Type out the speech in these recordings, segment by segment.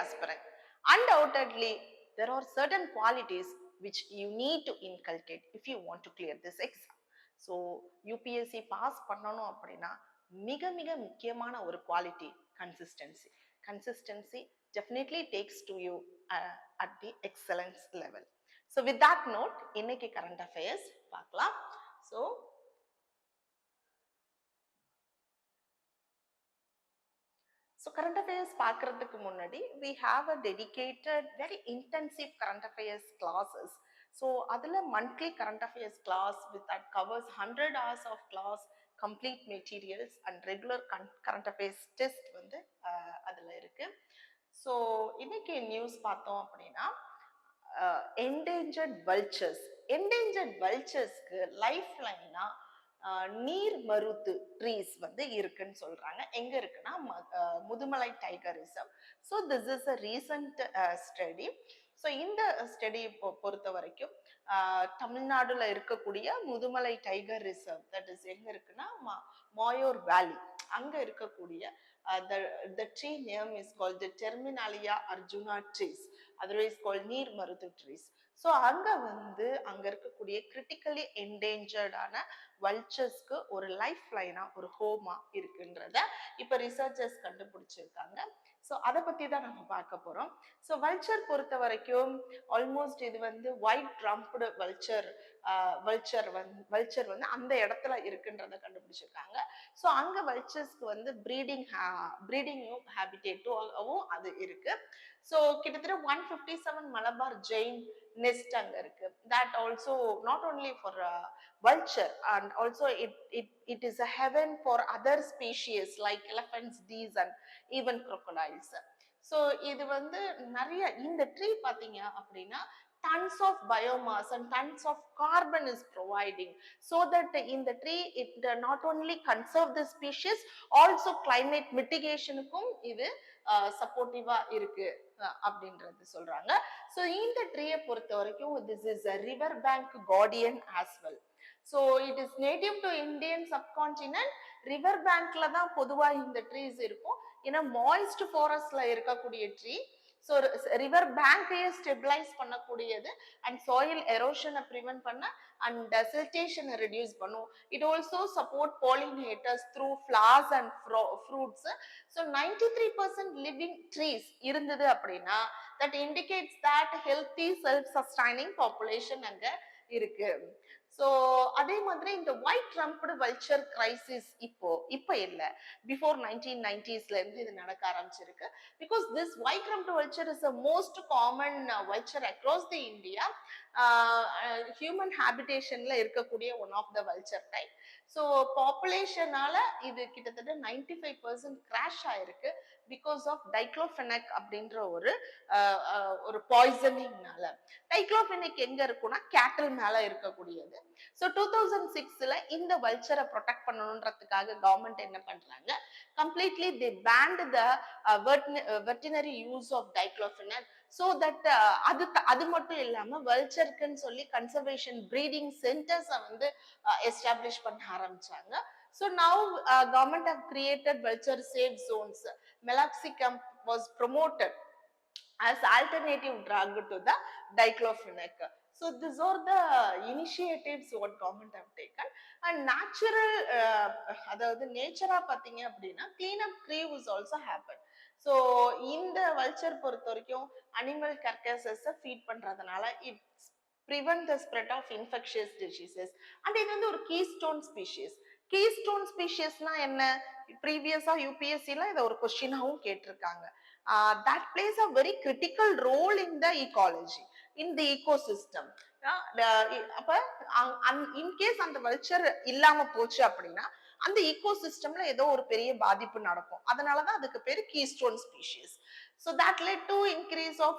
aspirant. Undoubtedly, there are certain qualities which you need to inculcate if you want to clear this exam. So UPSC pass பண்ணனும் அப்படினா மிக மிக முக்கியமான ஒரு quality consistency. Consistency definitely takes to you at the excellence level. So with that note, இன்னைக்கு current affairs பார்க்கலாம். So current affairs பார்க்கிறதுக்கு முன்னாடி we have a dedicated very intensive current affairs classes. So அதுல monthly current affairs class with that covers 100 hours of class, complete materials and regular current affairs test வந்து அதுல இருக்கு. So இன்னைக்கு news பார்த்தோம் அப்படின்னா endangered vulturesக்கு life லைனா நீர் மருத்து trees வந்து இருக்குன்னு சொல்றாங்க. எங்க இருக்குன்னா Mudumalai tiger reserve. So this is a recent study. So இந்த ஸ்டடி பொறுத்த வரைக்கும் தமிழ்நாடுல இருக்கக்கூடிய Mudumalai tiger reserve that is எங்க இருக்குன்னா மாயோர் வேலி அங்க இருக்கக்கூடிய the tree name is called the Terminalia arjuna trees, otherwise called நீர் மருத்து trees. ஸோ அங்க வந்து அங்க இருக்கக்கூடிய கிரிட்டிக்கலி என்டேஞ்சர்டான வல்ச்சர்ஸ்க்கு ஒரு லைஃப் லைனா ஒரு ஹோமா இருக்குன்றத இப்ப ரிசர்ச்சர்ஸ் கண்டுபிடிச்சிருக்காங்க. ஸோ அதை பத்தி தான் நம்ம பார்க்க போறோம். ஸோ வல்ச்சர் பொறுத்த வரைக்கும் ஆல்மோஸ்ட் இது வந்து ஒயிட் ட்ரம்ப்டு வல்ச்சர் வந்து அந்த இடத்துல இருக்குன்றத கண்டுபிடிச்சிருக்காங்க. ஸோ அங்க வல்ச்சர்ஸ்க்கு வந்து ப்ரீடிங் ஹேபிடேட்டும் அது இருக்கு. ஸோ கிட்டத்தட்ட 157 மலபார் ஜெயின் nest அங்க இருக்கு. That also not only for vulture and also it is a heaven for other species like elephants, deers and even crocodiles. So இது வந்து நிறைய இந்த ட்ரீ பாத்தீங்க அப்படின்னா tons of biomass and tons of carbon is providing, so that in the tree it not only conserve the species, also climate mitigation-க்கும் இது சப்போர்ட்டிவா இருக்கு அப்படின்றது சொல்றாங்க. ஸோ இந்த ட்ரீயை பொறுத்த வரைக்கும் this is a river bank Guardian as well. So it is native to Indian subcontinent. River பேங்க்ல தான் பொதுவா இந்த ட்ரீஸ் இருக்கும். ஏன்னா மாய்ஸ்ட் ஃபாரஸ்ட்ல இருக்கக்கூடிய ட்ரீ. ஸோ ரிவர் பேங்கையே ஸ்டெபிளைஸ் பண்ணக்கூடியது அண்ட் சாயில் எரோஷனை ப்ரிவென்ட் பண்ண அண்ட் சில்டேஷனை ரெடியூஸ் பண்ணும். It also support pollinators through flowers and fruits. So 93% living trees இருந்தது அப்படின்னா that indicates that healthy self sustaining population அங்க இருக்கு. ஸோ அதே மாதிரி இந்த ஒயிட் ட்ரம்ப்டு வல்ச்சர் கிரைசிஸ் இப்போ இல்லை, பிஃபோர் 1990s இருந்து இது நடக்க ஆரம்பிச்சிருக்கு. Because this white rumped vulture is a most common vulture across the India. Human ஹேபிடேஷன்ல இருக்கக்கூடிய one of the vulture type. So பாப்புலேஷனால இது கிட்டத்தட்ட 95% கிராஷ் ஆயிருக்கு பிகாஸ் ஆஃப் டைக்ளோஃபெனக் அப்படின்ற ஒரு பாய்சனிங்னால. டைக்ளோஃபெனக் எங்க இருக்குன்னா கேட்டல் மேல இருக்கக்கூடியது. ஸோ 2006 இந்த வல்ச்சரை ப்ரொடெக்ட் பண்ணணுன்றதுக்காக கவர்மெண்ட் என்ன பண்றாங்க, completely they banned the veterinary use of diclofenac. So that அது மட்டும் இல்லாம வல்ச்சருக்குன்னு சொல்லி கன்சர்வேஷன் ப்ரீடிங் சென்டர்ஸை வந்து எஸ்டாப்ளிஷ் பண்ண ஆரம்பிச்சாங்க. So now government have created vulture safe zones. Meloxicam was promoted as alternative drug to the diclofenac. So these are the initiatives what government have taken. And natural அதாவது நேச்சரா பாத்தீங்க அப்படின்னா clean up crews also happen. So இந்த vulture பொறுத்த வரைக்கும் animal கர்கசஸை feet பண்றதுனால it prevent the spread of infectious diseases. And இது வந்து ஒரு கீஸ்டோன் ஸ்பீஷிஸ். கீஸ்டோன் ஸ்பீஷிஸ்னா என்ன, ப்ரீவியஸா யூபிஎஸ்சில இதை ஒரு கொஸ்டினாவும் கேட்டிருக்காங்க. that plays a very critical role in the ecology, in the ecosystem. அப்ப இன்கேஸ் அந்த வல்ச்சர் இல்லாம போச்சு அப்படின்னா அந்த ஈகோசிஸ்டம்ல ஏதோ ஒரு பெரிய பாதிப்பு நடக்கும். அதனாலதான் அதுக்கு பேரு keystone species. So that led to increase of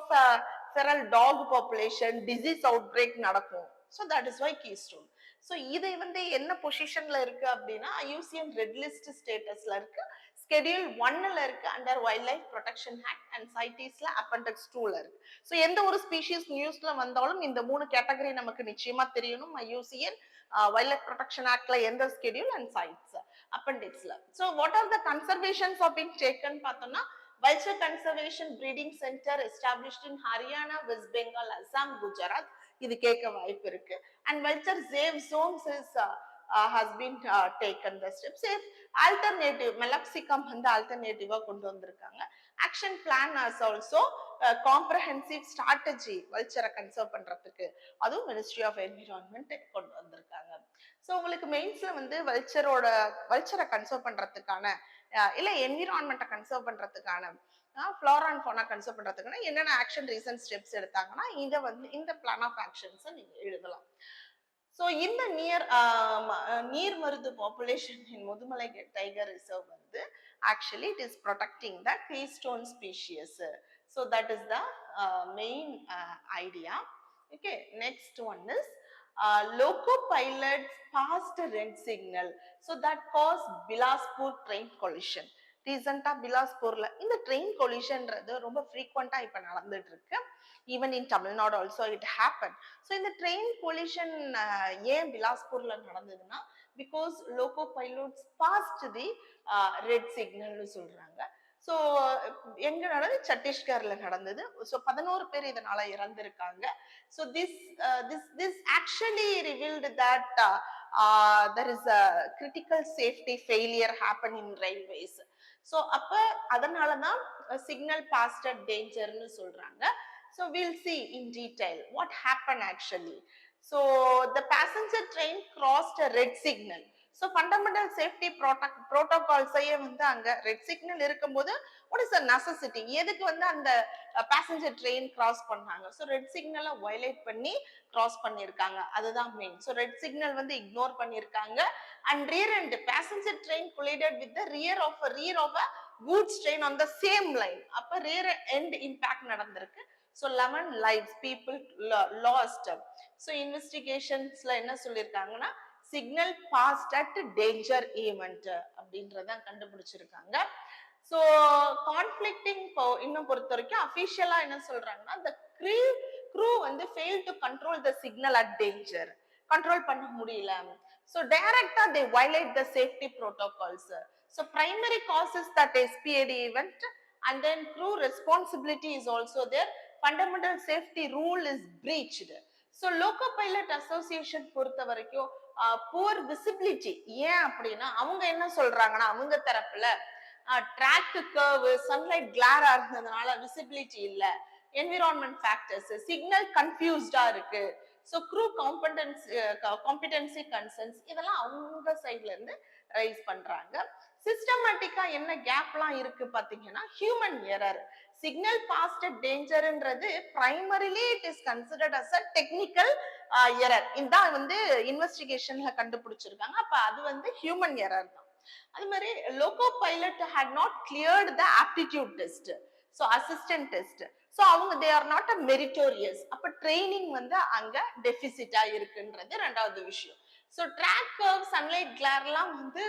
feral dog population, disease outbreak நடக்கும். So that is why keystone. So இது வந்து என்ன பொசிஷன்ல இருக்கு அப்படின்னா IUCN ரெட் லிஸ்ட் ஸ்டேட்டஸ்ல இருக்கு, ஸ்கெடியூல் 1ல இருக்கு under wild life protection act and சைட்டீஸ்ல அப்பெண்டக்ஸ் 2ல இருக்கு. ஸோ எந்த ஒரு ஸ்பீஷிஸ் நியூஸ்ல வந்தாலும் இந்த 3 கேட்டகரி நமக்கு நிச்சயமா தெரியணும். IUCN வைல்ட் லைஃப் ப்ரொடெக்ஷன் ஆக்ட்ல எந்த ஸ்கெடியூல் அண்ட் சைட்ஸ் அப்பெண்டிக்ஸ்ல. So what are the conservations of being taken பார்த்தோம்னா Vulture Conservation Breeding Center established in Haryana, West Bengal, Assam, Gujarat. இது கேட்க வாய்ப்பு இருக்கு. And vulture safe zones has been taken the steps. Alternative Meloxicam வந்து alternative கொண்டு வந்திருக்காங்க. Action plan has also comprehensive strategy vulture conserve பண்றதுக்கு அதுவும் Ministry of Environment கொண்டு வந்திருக்காங்க. ஸோ உங்களுக்கு மெயின்ஸ்ல வந்து வல்ச்சரை கன்சர்வ் பண்றதுக்கான இல்ல என்விரான்மெண்ட்டை கன்சர்வ் பண்றதுக்கான ஃப்ளோரா அண்ட் ஃபோனா கன்சர்வ் பண்றதுக்கான என்னென்ன ஆக்ஷன் ரீசன் ஸ்டெப்ஸ் எடுத்தாங்கன்னா இதை வந்து இந்த பிளான் ஆஃப் ஆக்ஷன்ஸை நீங்க எழுதலாம். ஸோ இந்த நீர் மருது பாப்புலேஷன் இன் முதுமலை டைகர் ரிசர்வ் வந்து actually it is protecting the keystone species. So that is the main idea. Okay, next one is loco pilots passed red signal, so that caused Bilaspur train collision. ரீசெண்டா பிலாஸ்பூர்ல இந்த train கொலிஷன்றது ரொம்ப ஃப்ரீக்வெண்டா இப்ப நடந்துட்டு இருக்கு. Even in Tamil Nadu also it happen. So இந்த train collision ஏன் பிலாஸ்பூர்ல நடந்ததுன்னா because loco pilots passed the red சிக்னல்னு சொல்றாங்க. ஸோ எங்க நடந்தது? சத்தீஸ்கர்ல நடந்தது. ஸோ 11 பேர் இதனால இறந்திருக்காங்க. So this actually revealed that there is a critical safety failure happen in railways. So அப்ப அதனாலதான் signal passed at danger னு சொல்றாங்க. So we'll see in detail what happened actually. So the passenger train crossed a red signal. So fundamental safety protocols வந்து அங்க ரெட் சிக்னல் இருக்கும்போது what is the necessity? எதுக்கு வந்து அந்த பேசஞ்சர் ட்ரெயின் கிராஸ் பண்ணாங்க? ஸோ ரெட் சிக்னலை வயலேட் பண்ணி கிராஸ் பண்ணியிருக்காங்க, அதுதான் மெயின். ஸோ ரெட் சிக்னல் வந்து இக்னோர் பண்ணியிருக்காங்க. And rear end passenger train collided with rear of a goods train on the same line. அப்ப ரியர் எண்ட் இம்பாக்ட் நடந்திருக்கு. So 11 lives people lost. So இன்வெஸ்டிகேஷன்ஸ்ல என்ன சொல்லியிருக்காங்கன்னா signal passed at danger event அப்படின்றதான் கண்டுபிடிச்சிருக்காங்க. So conflicting இன்னும் பொறுத்த வரைக்கும் அஃபிஷியலா என்ன சொல்றாங்கன்னா the crew வந்து fail to control the signal at danger. Control பண்ண முடியல. ஸோ டைரக்டா they violate the safety protocols. So primary causes that SPAD event and then crew responsibility is also there. Fundamental safety rule is breached. So loco pilot association பொறுத்த வரைக்கும் poor visibility. ஏன் அப்படின்னா அவங்க என்ன சொல்றாங்கன்னா அவங்க தரப்புல ட்ராக் கர்வ் சன்லைட் கிளாரா இருந்ததுனால விசிபிலிட்டி இல்ல, என்விரான்மெண்ட் ஃபேக்டர்ஸ், சிக்னல் கன்ஃபியூஸ்டா இருக்கு, ஸோ க்ரூ காம்பிடன்சி கன்சர்ன்ஸ் இதெல்லாம் அவங்க சைட்ல இருந்து ரைஸ் பண்றாங்க. சிஸ்டமேட்டிக்கா என்ன கேப்லாம் இருக்கு பாத்தீங்கன்னா ஹியூமன் எரர். சிக்னல் பாஸ்ட் டேஞ்சர்ன்றது primarily it is considered as a technical error. இதான் வந்து இன்வெஸ்டிகேஷன்ல கண்டுபிடிச்சிருக்காங்க. அப்ப அது வந்து ஹியூமன் எரர் தான். அது மாதிரி loco pilot had not cleared the aptitude test, so assistant test. so அவங்க they are not a meritorious. அப்ப ட்ரைனிங் வந்து அங்க டெபிசிட்டா இருக்குன்றது ரெண்டாவது விஷயம். so track curve sunlight glare எல்லாம் வந்து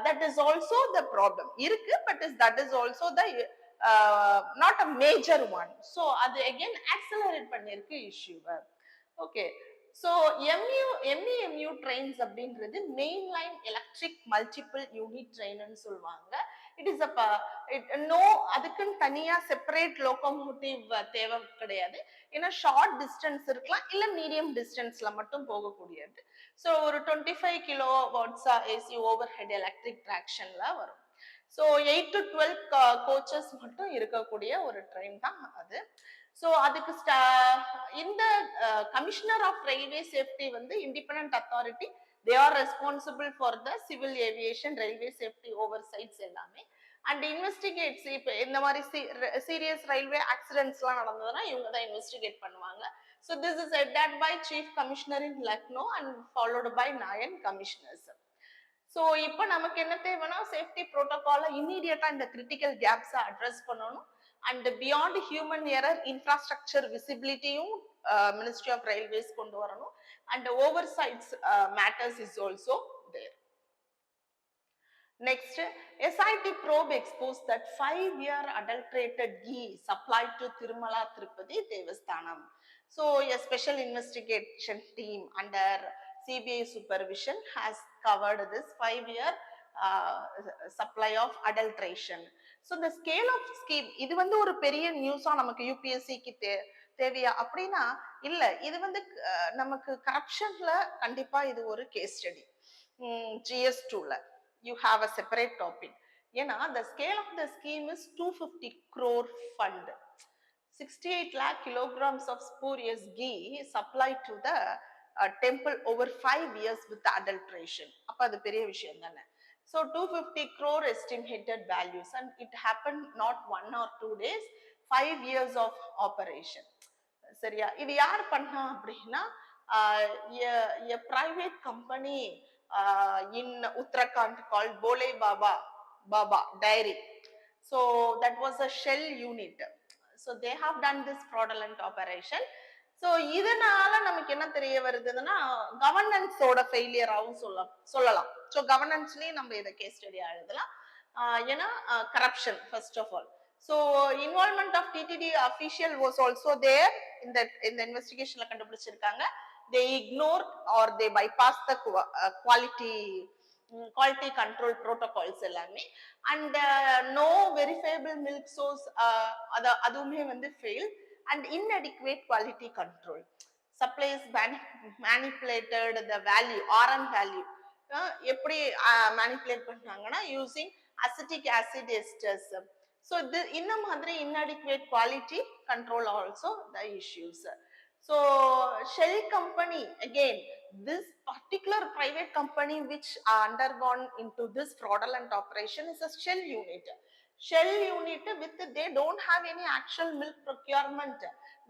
that is also the problem இருக்கு, but that is also the not a major one. so அது again accelerate பண்ணிருக்கு issue. okay, so MEMU trains அப்படின்றது mainline electric multiple unit train ன்னு சொல்லுவாங்க. It is no அதுக்குன்னு தனியா செப்பரேட் லோகோமோட்டிவ் தேவை கிடையாது. ஏன்னா ஷார்ட் டிஸ்டன்ஸ் இருக்கலாம், இல்ல மீடியம் டிஸ்டன்ஸ்ல மட்டும் போகக்கூடியது. ஸோ ஒரு 25 kW AC over head electric ட்ராக்ஷன்ல வரும். ஸோ 8 to 12 கோச்சஸ் மட்டும் இருக்கக்கூடிய ஒரு ட்ரெயின் தான் அது. ஸோ அதுக்கு இந்த கமிஷனர் ஆஃப் ரயில்வே சேஃப்டி வந்து independent authority. they are responsible for the civil aviation railway safety oversights எல்லாமே. அண்ட் இன்வெஸ்டிகேட்ஸ் இப்போ இந்த மாதிரி சீரியஸ் ரயில்வே ஆக்சிடென்ட்ஸ்லாம் நடந்ததுன்னா இவங்க தான் இன்வெஸ்டிகேட் பண்ணுவாங்க. So this is headed by chief commissioner in Lucknow and followed by 9 commissioners. So இப்போ நமக்கு என்ன தேவைன்னா சேஃப்டி ப்ரோட்டோகாலை இம்மீடியட்டா இந்த கிரிட்டிக்கல் கேப்ஸை அட்ரஸ் பண்ணணும். And beyond human error infrastructure விசிபிலிட்டியும் மினிஸ்ட்ரி ஆஃப் ரயில்வேஸ் கொண்டு வரணும். and oversights matters is also there. Next, SIT probe exposed that 5-year adulterated ghee supplied to Tirumala Tirupati Devasthanam. So a special investigation team under CBI supervision has covered this 5-year supply of adulteration. So the scale of scheme, இது வந்து ஒரு பெரிய நியூஸா நமக்கு யூபிஎஸ்சிக்கு தேவையா அப்படின்னா இல்ல. இது வந்து நமக்கு கரப்ஷன்ல கண்டிப்பா இது ஒரு கேஸ் ஸ்டடி. GS2ல you have a separate topic. ஏன்னா the scale of the scheme is 250 crore fund. 68 lakh kilograms of spurious ghee supplied to the temple over 5 years with adulteration. அப்ப அது பெரிய விஷயம் தானே. So 250 crore estimated values, and it happened not 1 or 2 days, 5 years of operation. சரியா? இது யார் பண்ணா அப்படின்னா a private company in Uttarakhand called Bole Baba Dairy. So that was a shell unit. So they have done this fraudulent operation. So இதனால நமக்கு என்ன தெரிய வருதுன்னா கவர்னன்ஸோட ஃபெயிலியராகவும் சொல்லலாம். ஸோ கவர்னன்ஸ்லயும் நம்ம இதை கேஸ் ஸ்டடியா எழுதலாம். ஏன்னா corruption first of all. So involvement of TTD official was also there. இந்த இன்வெஸ்டிகேஷன்ல கண்டுபிடிச்சிருக்காங்க. they ignore or they bypass the quality control protocols எல்லாமே. and no verifiable milk source அதுவுமே வந்து fail, and inadequate quality control. Supplies manipulated the value, RM value. எப்படி manipulate பண்றாங்கன்னா using acetic acid esters. So இந்த மாதிரி inadequate quality control also the issues. So shell company, again this particular private company which undergone into this fraudulent operation is a shell unit. Shell unit with they don't have any actual milk procurement.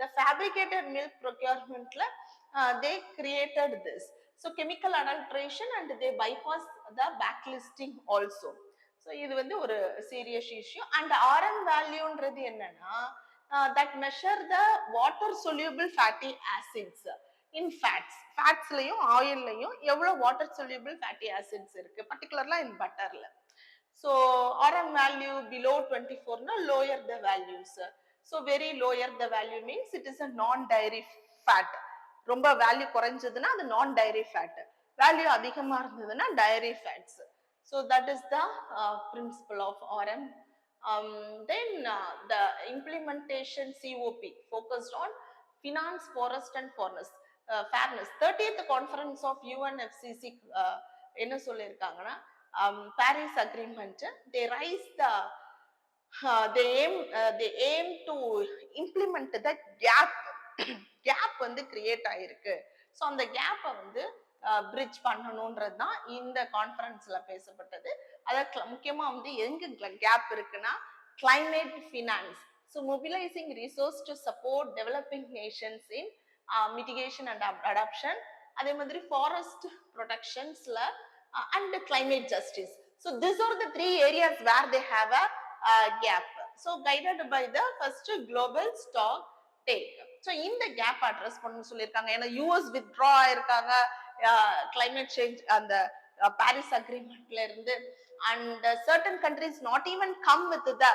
The fabricated milk procurement they created this. So chemical adulteration, and they bypass the backlisting also. So இது வந்து ஒரு serious issue. And RM value ன்றது என்னன்னா that measure the water soluble fatty acids in fats லையும் ஆயில்லையும் எவ்வளவு water soluble fatty acids இருக்கு, particularly in butterல. So RM value below 24 na lower the values. So very lower the value means it is a non-dairy fat. ரொம்ப value குறைஞ்சதுன்னா அது நான் dairy fat, value அதிகமா இருந்ததுன்னா dairy fats. So that is the principle of RM. Then the implementation COP focused on finance, forest and fairness. 30th conference of UNFCCC என்ன சொல்லியிருக்காங்கன்னா Paris Agreement, they raise the they aim to implement the gap வந்து create ஆயிருக்கு. So அந்த கேப்பை வந்து bridge பண்ணணும்ன்றதுதான் இந்த கான்ஃபரன்ஸ்ல பேசப்பட்டது. அத முக்கியமா வந்து எங்க கேப் இருக்குன்னா climate finance. So mobilizing resource to support developing nations in mitigation and adaptation. அதே மாதிரி forest protectionsல and climate justice. So these are the 3 areas where they have a gap. So guided by the first global stock take. So இந்த gap address பண்ண சொல்லிருக்காங்க. ஏன்னா US withdraw ஆயிருக்காங்க climate change அந்த Paris agreementல இருந்து, and certain countries not even come with the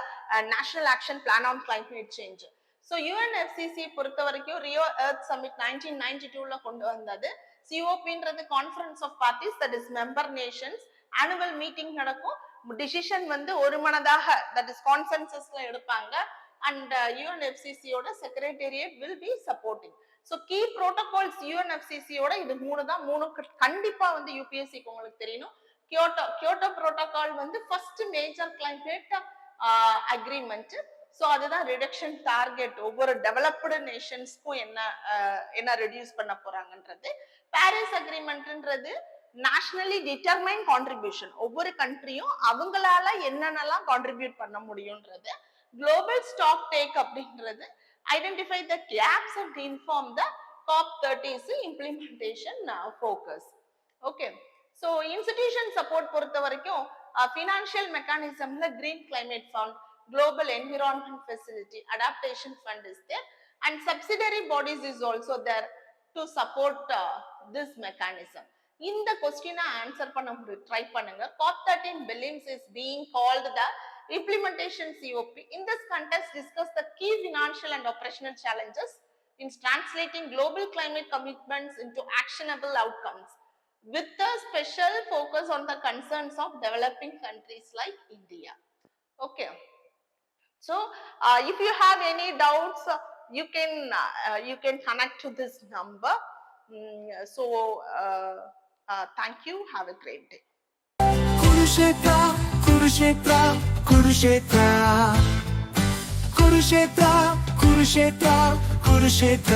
national action plan on climate change. So UNFCCC பொறுத்த வரைக்கும் Rio earth submit 1992ல கொண்டு வந்தது. COPன்றது conference of parties, that is member nations. Annual meeting நடக்கும், decision வந்து ஒரு மனதாக தட் இஸ் கான்சென்சஸ்ல எடுப்பாங்க. அண்ட் UNFCCயோட secretariat will be supporting. So key protocols UNFCCயோட இது 3 தான். 3 கண்டிப்பா வந்து யூபிஎஸ்சிக்கு உங்களுக்கு தெரியணும். கியோட்டோ புரோட்டோகால் வந்து first major climate agreement. So அதுதான் ரிடக்ஷன் டார்கெட், ஒவ்வொரு டெவலப்டு நேஷன்ஸ்க்கும் என்ன ரெடியூஸ் பண்ண போறாங்கன்றது. பாரிஸ் அக்ரிமெண்ட்ன்றது நேஷனலி டிட்டர்மைன் கான்ட்ரிபியூஷன், ஒவ்வொரு கண்ட்ரியும் அவங்களால என்னென்னலாம் கான்ட்ரிபியூட் பண்ண முடியும்ன்றது. குளோபல் ஸ்டாக் டேக் அப்படின்றது identify the gaps and inform the COP30's implementation focus. Okay, so institution support பொறுத்த வரைக்கும் ஃபினான்ஷியல் மெக்கானிசம்ல green climate fund, Global Environment Facility, Adaptation Fund is there, and subsidiary bodies is also there to support this mechanism. In the question answer பண்ண try பண்ணுங்க. COP13 believes is being called the implementation COP. In this context, discuss the key financial and operational challenges in translating global climate commitments into actionable outcomes. with a special focus on the concerns of developing countries like India. Okay. So if you have any doubts, you can connect to this number. Thank you. Have a great day. Kurukshetra Kurukshetra Kurukshetra Kurukshetra Kurukshetra Kurukshetra